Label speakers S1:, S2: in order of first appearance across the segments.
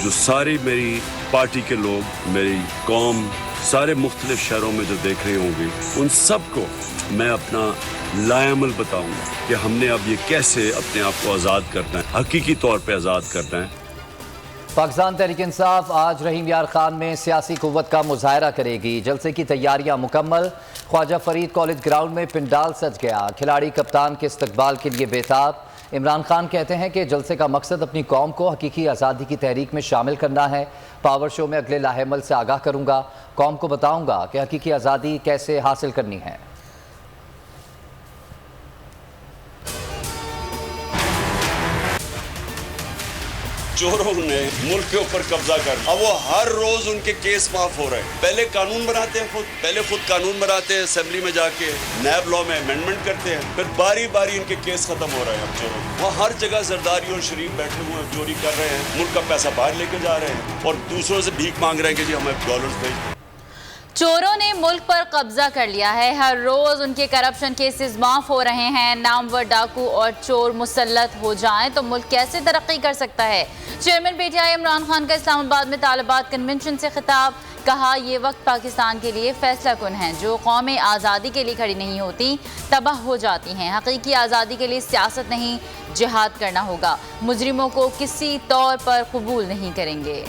S1: जो सारी मेरी पार्टी के लोग, मेरी कौम, सारे मुख्तलिफ शहरों में जो देख रहे होंगे, उन सबको मैं अपना लायामल बताऊंगा कि हमने अब ये कैसे अपने आप को आज़ाद करना है, हकीकी तौर पे आज़ाद करना है।
S2: पाकिस्तान तहरीक इंसाफ आज रहीम यार खान में सियासी कुव्वत का मुजाहरा करेगी। जलसे की तैयारियां मुकम्मल। ख्वाजा फरीद कॉलेज ग्राउंड में पिंडाल सज गया। खिलाड़ी कप्तान के इस्तकबाल के लिए बेताब। इमरान खान कहते हैं कि जलसे का मकसद अपनी कौम को हकीकी आज़ादी की तहरीक में शामिल करना है। पावर शो में अगले लाहेमल से आगाह करूंगा, कौम को बताऊंगा कि हकीकी आज़ादी कैसे हासिल करनी है।
S1: चोरों ने मुल्क के ऊपर कब्जा कर, अब वो हर रोज उनके केस माफ हो रहे हैं। पहले कानून बनाते हैं, पहले खुद कानून बनाते हैं, असेंबली में जाके नैब लॉ में अमेंडमेंट करते हैं, फिर बारी बारी इनके केस खत्म हो रहे हैं। अब चोरों वो हर जगह जरदारी और शरीफ बैठे हुए हैं, चोरी कर रहे हैं, मुल्क का पैसा बाहर लेके जा रहे हैं और दूसरों से भीख मांग रहे हैं कि जी हमें डॉलर्स भेज।
S3: चोरों ने मुल्क पर कब्जा कर लिया है। हर रोज उनके करप्शन केसेस माफ हो रहे हैं। नामवर डाकू और चोर मुसल्लत हो जाएं तो मुल्क कैसे तरक्की कर सकता है। चेयरमैन पीटीआई इमरान खान का इस्लामाबाद में तालिबात कन्वेंशन से खिताब। कहा, ये वक्त पाकिस्तान के लिए फैसला कुन है। जो कौमें आज़ादी के लिए खड़ी नहीं होती तबाह हो जाती हैं। हकीकी आज़ादी के लिए सियासत नहीं, जिहाद करना होगा। मुजरिमों को किसी तौर पर कबूल नहीं करेंगे।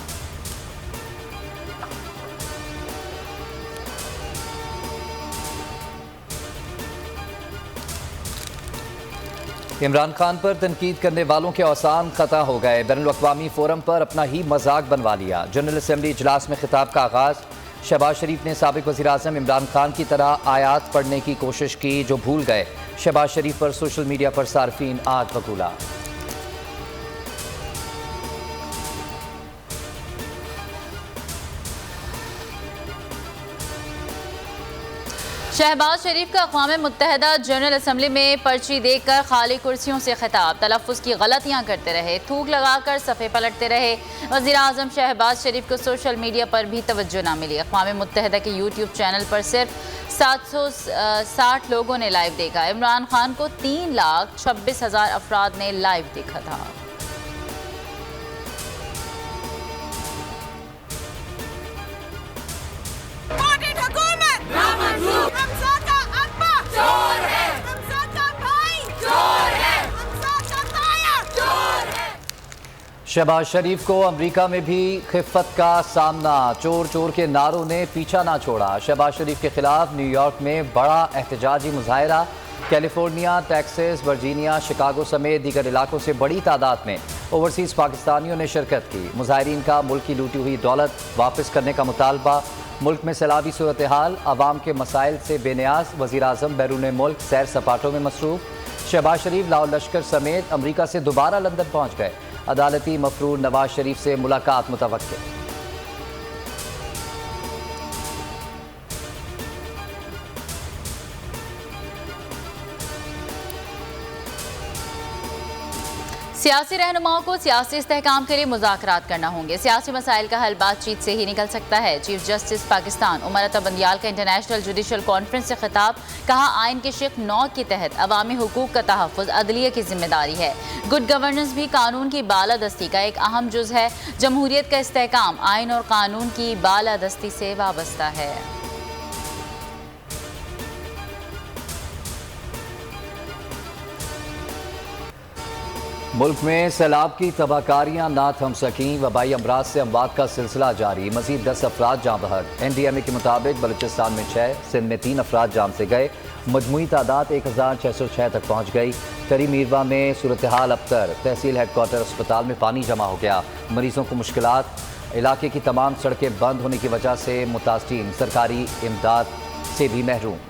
S2: इमरान खान पर तनकीद करने वालों के औसान खता हो गए। बैनुल-अक़वामी फोरम पर अपना ही मजाक बनवा लिया। जनरल असम्बली इजलास में खिताब का आगाज़। शहबाज शरीफ ने साबिक वज़ीर आज़म इमरान खान की तरह आयात पढ़ने की कोशिश की जो भूल गए। शहबाज शरीफ पर सोशल मीडिया पर सार्फिन आग बबूला।
S3: शहबाज शरीफ का अक़वाम मुत्तहदा जनरल असम्बली में पर्ची देकर खाली कुर्सियों से खिताब। तलफ़्फ़ुज़ की गलतियाँ करते रहे, थूक लगाकर सफ़े पलटते रहे। वज़ीर आज़म शहबाज शरीफ को सोशल मीडिया पर भी तवज्जो न मिली। अक़वाम मुत्तहदा के यूट्यूब चैनल पर सिर्फ 760 लोगों ने लाइव देखा। इमरान खान को 3,26,000 अफराद ने लाइव देखा था।
S2: शहबाज शरीफ को अमेरिका में भी खिफ़त का सामना। चोर चोर के नारों ने पीछा ना छोड़ा। शहबाज शरीफ के खिलाफ न्यूयॉर्क में बड़ा एहतजाजी मुजाहरा। कैलिफोर्निया, टेक्सास, वर्जीनिया, शिकागो समेत दीगर इलाकों से बड़ी तादाद में ओवरसीज़ पाकिस्तानियों ने शिरकत की। मुजाहिरीन का मुल्क की लूटी हुई दौलत वापस करने का मुतालबा। मुल्क में सैलाबी सूरत हाल, आवाम के मसाइल से बेनियाज। वज़ीर आज़म बैरून मुल्क सैर सपाटों में मसरूफ़। शहबाज शरीफ लाहौर लश्कर समेत अमरीका से दोबारा लंदन पहुँच गए। अदालती मफरूर नवाज शरीफ से मुलाकात मुतवक्किल।
S3: सियासी रहनुमाओं को सियासी इस्तेहकाम के लिए मुज़ाकरात करना होंगे। सियासी मसाइल का हल बातचीत से ही निकल सकता है। चीफ जस्टिस पाकिस्तान उमर अता बंदियाल का इंटरनेशनल जुडिशल कॉन्फ्रेंस से खिताब। कहा, आइन के शिक 9 के तहत अवामी हुकूक का तहफ़्फ़ुज़ अदलिया की जिम्मेदारी है। गुड गवर्नेंस भी कानून की बालादस्ती का एक अहम जुज़ है। जमहूरियत का इस्तेहकाम आइन और कानून की बालादस्ती से वाबस्ता है।
S2: मुल्क में सैलाब की तबाहकारियाँ ना थम सकीं। वबाई अमराज से अमवात का सिलसिला जारी। मजीद 10 अफराद जाँ बहक। NDMA के मुताबिक बलूचिस्तान में 6, सिंध में 3 अफराद जान से गए। मजमूई तादाद 1606 तक पहुँच गई। तरी मीरवा में सूरत हाल अबतर। तहसील हेडक्वार्टर अस्पताल में पानी जमा हो गया। मरीजों को मुश्किलात। इलाके की तमाम सड़कें बंद होने की वजह से मुतासरीन सरकारी इमदाद से भी महरूम।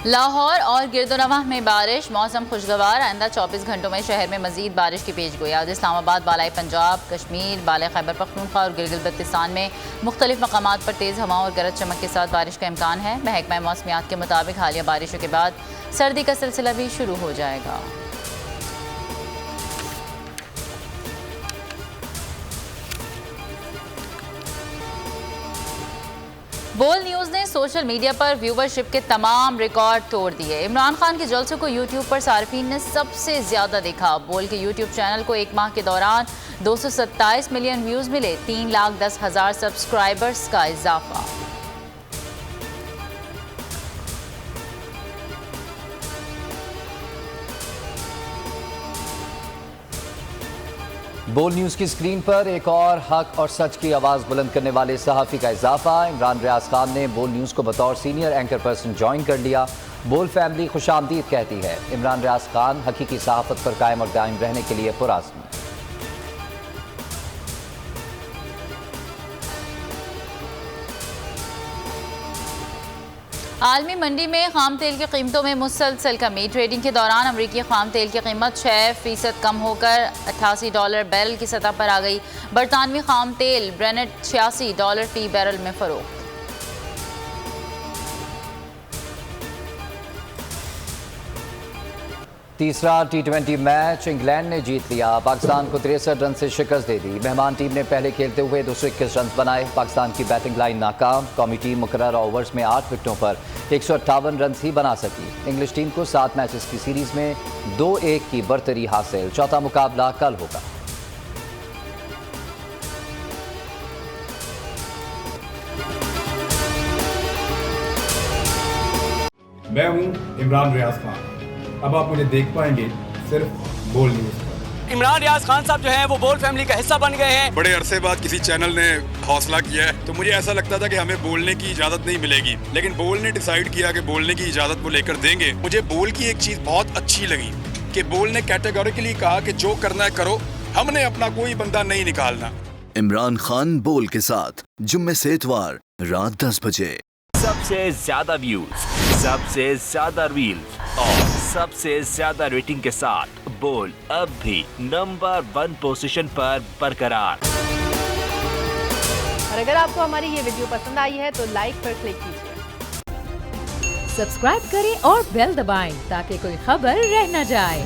S3: लाहौर और गिरदोनवाह में बारिश। मौसम खुशगवार। आइंदा 24 घंटों में शहर में मजीद बारिश की पेशगोई। आज इस्लामाबाद, बालाई पंजाब, कश्मीर, बाले खैबर पख्तूनख्वा और गिलगित बल्तिस्तान में मुख्तलिफ मकामात पर तेज़ हवाओं और गरज चमक के साथ बारिश का इम्कान है। महकमा मौसमियात के मुताबिक हालिया बारिशों के बाद सर्दी का सिलसिला भी शुरू हो जाएगा। बोल न्यूज़ ने सोशल मीडिया पर व्यूवरशिप के तमाम रिकॉर्ड तोड़ दिए। इमरान खान के जलसे को यूट्यूब पर सार्फिन ने सबसे ज्यादा देखा। बोल के यूट्यूब चैनल को एक माह के दौरान 227 मिलियन व्यूज मिले, 3,10,000 सब्सक्राइबर्स का इजाफा।
S2: बोल न्यूज़ की स्क्रीन पर एक और हक और सच की आवाज़ बुलंद करने वाले सहाफ़ी का इजाफा। इमरान रियाज खान ने बोल न्यूज़ को बतौर सीनियर एंकर पर्सन ज्वाइन कर लिया। बोल फैमिली खुशामदीद कहती है। इमरान रियाज खान हकीकी सहाफ़त पर कायम और दायम रहने के लिए पुरअज़्म।
S3: आलमी मंडी में खाम तेल की कीमतों में मुसलसल कमी। ट्रेडिंग के दौरान अमरीकी खाम तेल की कीमत 6% कम होकर $88 बैरल की सतह पर आ गई। बरतानवी खाम तेल ब्रेनेट $86 फी बैरल में फरोख्त।
S2: तीसरा T20 मैच इंग्लैंड ने जीत लिया। पाकिस्तान को 63 रन से शिकस्त दे दी। मेहमान टीम ने पहले खेलते हुए 221 रन बनाए। पाकिस्तान की बैटिंग लाइन नाकाम। कौमी टीम मुकर्रर ओवर्स में 8 विकेटों पर 158 रन ही बना सकी। इंग्लिश टीम को 7 मैचेस की सीरीज में 2-1 की बरतरी हासिल। चौथा मुकाबला कल होगा।
S4: मैं हूं इमरान रियाज खान। अब आप मुझे देख पाएंगे सिर्फ बोल न्यूज़ पर।
S5: इमरान रियाज खान साहब जो हैं वो बोल फैमिली का हिस्सा बन गए हैं।
S6: बड़े अरसे बाद किसी चैनल ने हौसला किया है, तो मुझे ऐसा लगता था कि हमें बोलने की इजाजत नहीं मिलेगी, लेकिन बोल ने डिसाइड किया कि बोलने की इजाजत वो लेकर देंगे। मुझे बोल की एक चीज बहुत अच्छी लगी कि बोल ने कैटेगोरिकली कहा कि जो करना है करो, हमने अपना कोई बंदा नहीं निकालना।
S7: इमरान खान बोल के साथ जुम्मे से इतवार रात 10 बजे।
S8: सबसे ज्यादा व्यूज, सबसे ज्यादा रील्स और सबसे ज्यादा रेटिंग के साथ बोल अब भी नंबर 1 पोजीशन पर बरकरार।
S9: और अगर आपको हमारी ये वीडियो पसंद आई है तो लाइक पर क्लिक कीजिए,
S10: सब्सक्राइब करें और बेल दबाएं ताकि कोई खबर रह न जाए।